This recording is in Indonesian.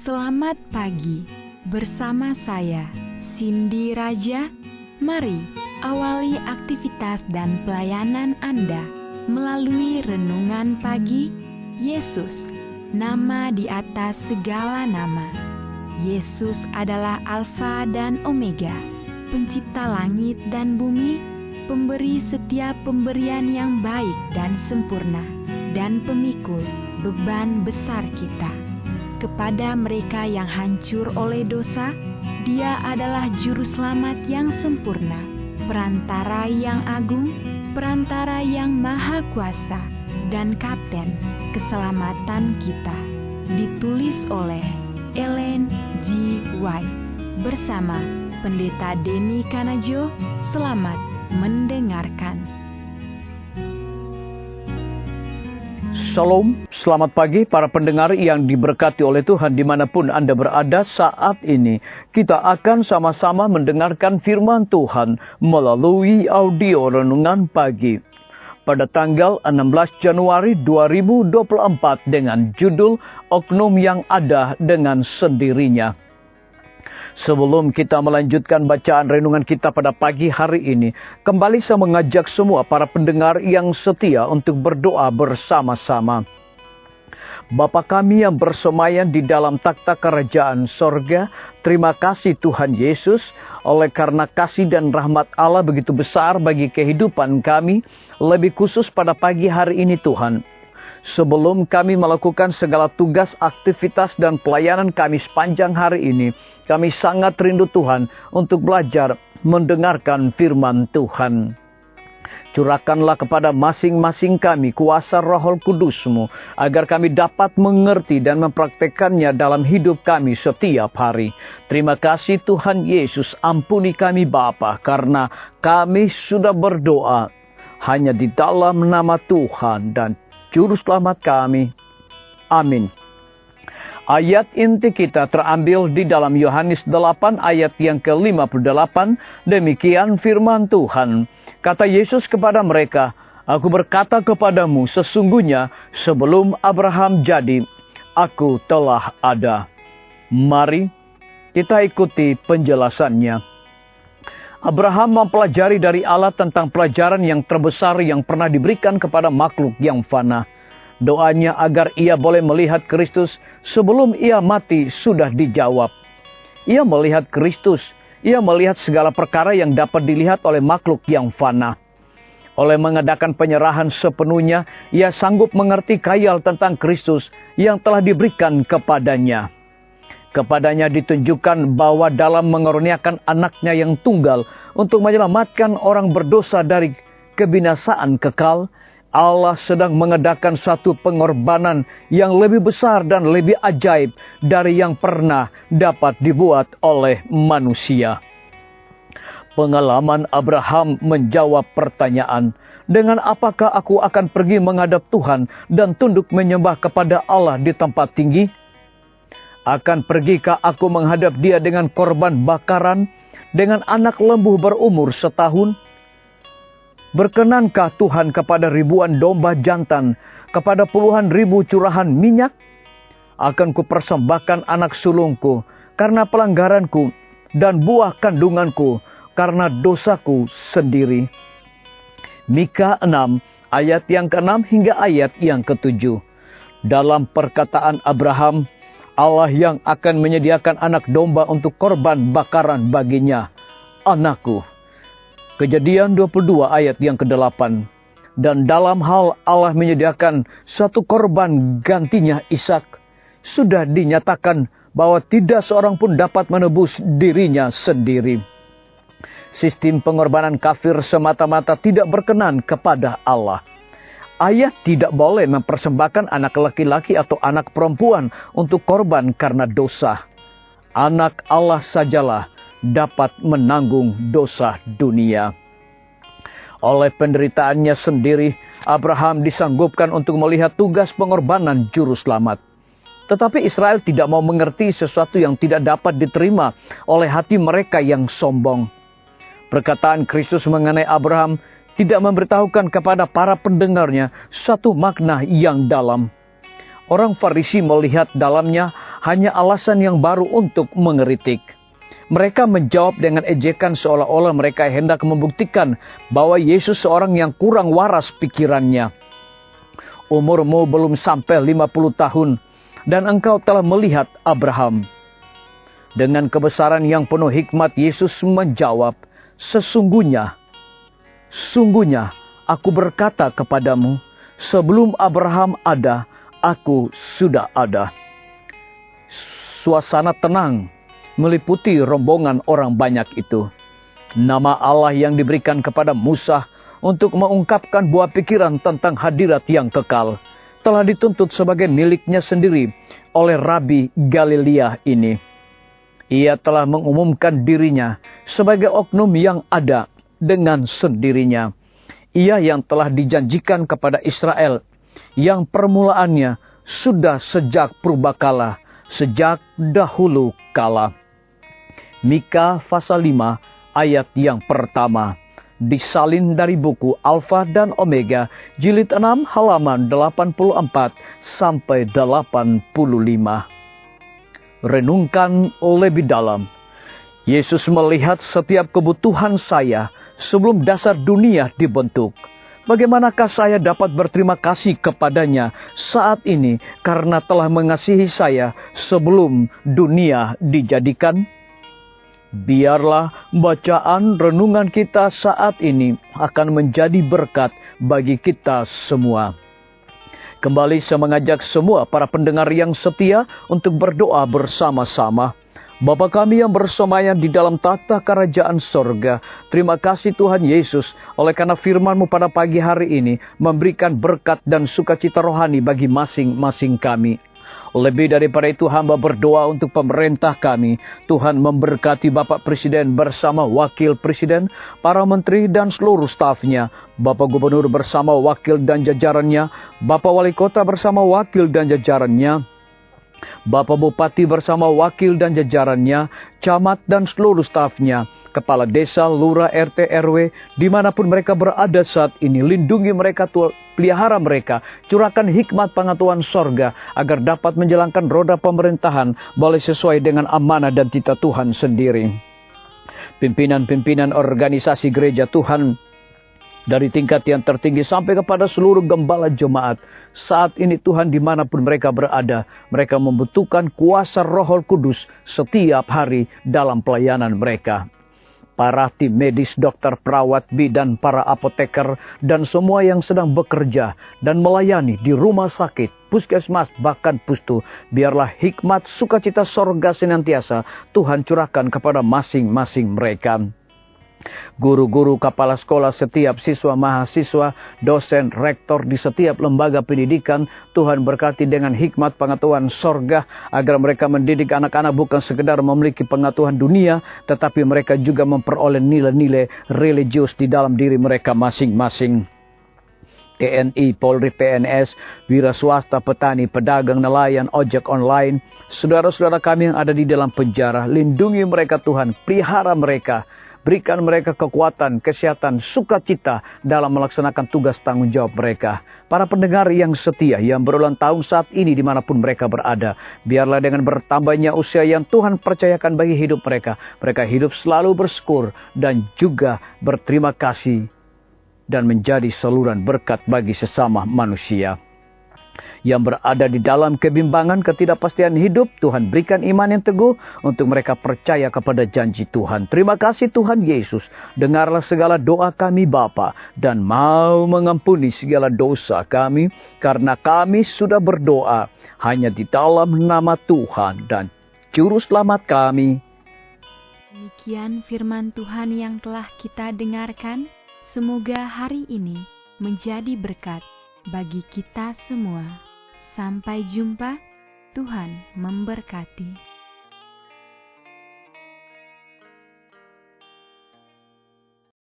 Selamat pagi bersama saya, Cindy Raja. Mari awali aktivitas dan pelayanan Anda melalui renungan pagi. Yesus, nama di atas segala nama. Yesus adalah Alfa dan Omega, pencipta langit dan bumi, pemberi setiap pemberian yang baik dan sempurna, dan pemikul beban besar kita. Kepada mereka yang hancur oleh dosa, Dia adalah juru selamat yang sempurna, perantara yang agung, perantara yang maha kuasa, dan kapten keselamatan kita. Ditulis oleh Ellen G. White bersama Pendeta Denny Kanajo. Selamat mendengarkan. Shalom, selamat pagi para pendengar yang diberkati oleh Tuhan dimanapun Anda berada saat ini. Kita akan sama-sama mendengarkan firman Tuhan melalui audio renungan pagi. Pada tanggal 16 Januari 2024 dengan judul Oknum yang Ada dengan Sendirinya. Sebelum kita melanjutkan bacaan renungan kita pada pagi hari ini, kembali saya mengajak semua para pendengar yang setia untuk berdoa bersama-sama. Bapa kami yang bersemayam di dalam takhta kerajaan sorga, terima kasih Tuhan Yesus, oleh karena kasih dan rahmat Allah begitu besar bagi kehidupan kami, lebih khusus pada pagi hari ini Tuhan. Sebelum kami melakukan segala tugas, aktivitas, dan pelayanan kami sepanjang hari ini, kami sangat rindu Tuhan untuk belajar mendengarkan firman Tuhan. Curahkanlah kepada masing-masing kami kuasa Roh Kudus-Mu, agar kami dapat mengerti dan mempraktekannya dalam hidup kami setiap hari. Terima kasih Tuhan Yesus, ampuni kami Bapa, karena kami sudah berdoa hanya di dalam nama Tuhan dan Juru Selamat kami. Amin. Ayat inti kita terambil di dalam Yohanes 8 ayat yang ke-58. Demikian firman Tuhan. Kata Yesus kepada mereka, "Aku berkata kepadamu, sesungguhnya sebelum Abraham jadi, Aku telah ada." Mari kita ikuti penjelasannya. Abraham mempelajari dari Allah tentang pelajaran yang terbesar yang pernah diberikan kepada makhluk yang fana. Doanya agar ia boleh melihat Kristus sebelum ia mati sudah dijawab. Ia melihat Kristus, ia melihat segala perkara yang dapat dilihat oleh makhluk yang fana. Oleh mengadakan penyerahan sepenuhnya, ia sanggup mengerti khayal tentang Kristus yang telah diberikan kepadanya. Kepadanya ditunjukkan bahwa dalam mengaruniakan anaknya yang tunggal untuk menyelamatkan orang berdosa dari kebinasaan kekal, Allah sedang mengadakan satu pengorbanan yang lebih besar dan lebih ajaib dari yang pernah dapat dibuat oleh manusia. Pengalaman Abraham menjawab pertanyaan, "Dengan apakah aku akan pergi menghadap Tuhan dan tunduk menyembah kepada Allah di tempat tinggi? Akan pergikah aku menghadap Dia dengan korban bakaran, dengan anak lembu berumur setahun? Berkenankah Tuhan kepada ribuan domba jantan, kepada puluhan ribu curahan minyak? Akan kupersembahkan anak sulungku karena pelanggaranku dan buah kandunganku karena dosaku sendiri." Mika 6 ayat yang ke-6 hingga ayat yang ke-7. Dalam perkataan Abraham, Allah yang akan menyediakan anak domba untuk korban bakaran baginya. "Anakku." Kejadian 22 ayat yang ke-8. Dan dalam hal Allah menyediakan satu korban gantinya Ishak, sudah dinyatakan bahwa tidak seorang pun dapat menebus dirinya sendiri. Sistem pengorbanan kafir semata-mata tidak berkenan kepada Allah. Ayat tidak boleh mempersembahkan anak laki-laki atau anak perempuan untuk korban karena dosa. Anak Allah sajalah dapat menanggung dosa dunia. Oleh penderitaannya sendiri, Abraham disanggupkan untuk melihat tugas pengorbanan juru selamat. Tetapi Israel tidak mau mengerti sesuatu yang tidak dapat diterima oleh hati mereka yang sombong. Perkataan Kristus mengenai Abraham tidak memberitahukan kepada para pendengarnya satu makna yang dalam. Orang Farisi melihat dalamnya hanya alasan yang baru untuk mengeritik. Mereka menjawab dengan ejekan seolah-olah mereka hendak membuktikan bahwa Yesus seorang yang kurang waras pikirannya. Umurmu belum sampai 50 tahun dan engkau telah melihat Abraham. Dengan kebesaran yang penuh hikmat Yesus menjawab, sungguhnya aku berkata kepadamu, sebelum Abraham ada, aku sudah ada. Suasana tenang meliputi rombongan orang banyak itu. Nama Allah yang diberikan kepada Musa untuk mengungkapkan buah pikiran tentang hadirat yang kekal telah dituntut sebagai miliknya sendiri oleh Rabi Galilea ini. Ia telah mengumumkan dirinya sebagai oknum yang ada dengan sendirinya. Ia yang telah dijanjikan kepada Israel, yang permulaannya sudah sejak purbakala, sejak dahulu kala. Mika pasal 5 ayat yang pertama. Disalin dari buku Alfa dan Omega, jilid 6 halaman 84 sampai 85. Renungkan lebih dalam. Yesus melihat setiap kebutuhan saya sebelum dasar dunia dibentuk. Bagaimanakah saya dapat berterima kasih kepadanya saat ini karena telah mengasihi saya sebelum dunia dijadikan? Biarlah bacaan renungan kita saat ini akan menjadi berkat bagi kita semua. Kembali saya mengajak semua para pendengar yang setia untuk berdoa bersama-sama. Bapa kami yang bersemayam di dalam tahta kerajaan sorga, terima kasih Tuhan Yesus oleh karena firman-Mu pada pagi hari ini memberikan berkat dan sukacita rohani bagi masing-masing kami. Lebih daripada itu hamba berdoa untuk pemerintah kami. Tuhan memberkati Bapak Presiden bersama Wakil Presiden, para menteri dan seluruh stafnya, Bapak Gubernur bersama wakil dan jajarannya, Bapak Wali Kota bersama wakil dan jajarannya, Bapak Bupati bersama wakil dan jajarannya, camat dan seluruh stafnya, kepala desa, lurah, RT, RW, dimanapun mereka berada saat ini. Lindungi mereka, pelihara mereka, curahkan hikmat pengetahuan sorga, agar dapat menjalankan roda pemerintahan boleh sesuai dengan amanah dan titah Tuhan sendiri. Pimpinan-pimpinan organisasi gereja Tuhan, dari tingkat yang tertinggi sampai kepada seluruh gembala jemaat. Saat ini Tuhan dimanapun mereka berada, mereka membutuhkan kuasa Roh Kudus setiap hari dalam pelayanan mereka. Para tim medis, dokter, perawat, bidan, para apoteker, dan semua yang sedang bekerja dan melayani di rumah sakit, puskesmas, bahkan pustu. Biarlah hikmat sukacita sorga senantiasa Tuhan curahkan kepada masing-masing mereka. Guru-guru, kepala sekolah, setiap siswa, mahasiswa, dosen, rektor di setiap lembaga pendidikan, Tuhan berkati dengan hikmat pengetahuan sorga, agar mereka mendidik anak-anak bukan sekedar memiliki pengetahuan dunia, tetapi mereka juga memperoleh nilai-nilai religius di dalam diri mereka masing-masing. TNI, Polri, PNS, wira swasta, petani, pedagang, nelayan, ojek online, saudara-saudara kami yang ada di dalam penjara, lindungi mereka Tuhan, pelihara mereka. Berikan mereka kekuatan, kesehatan, sukacita dalam melaksanakan tugas tanggung jawab mereka. Para pendengar yang setia, yang berulang tahun saat ini dimanapun mereka berada. Biarlah dengan bertambahnya usia yang Tuhan percayakan bagi hidup mereka. Mereka hidup selalu bersyukur dan juga berterima kasih. Dan menjadi saluran berkat bagi sesama manusia. Yang berada di dalam kebimbangan, ketidakpastian hidup, Tuhan berikan iman yang teguh untuk mereka percaya kepada janji Tuhan. Terima kasih Tuhan Yesus. Dengarlah segala doa kami Bapa, dan mau mengampuni segala dosa kami, karena kami sudah berdoa hanya di dalam nama Tuhan dan Juru Selamat kami. Demikian firman Tuhan yang telah kita dengarkan. Semoga hari ini menjadi berkat bagi kita semua. Sampai jumpa, Tuhan memberkati.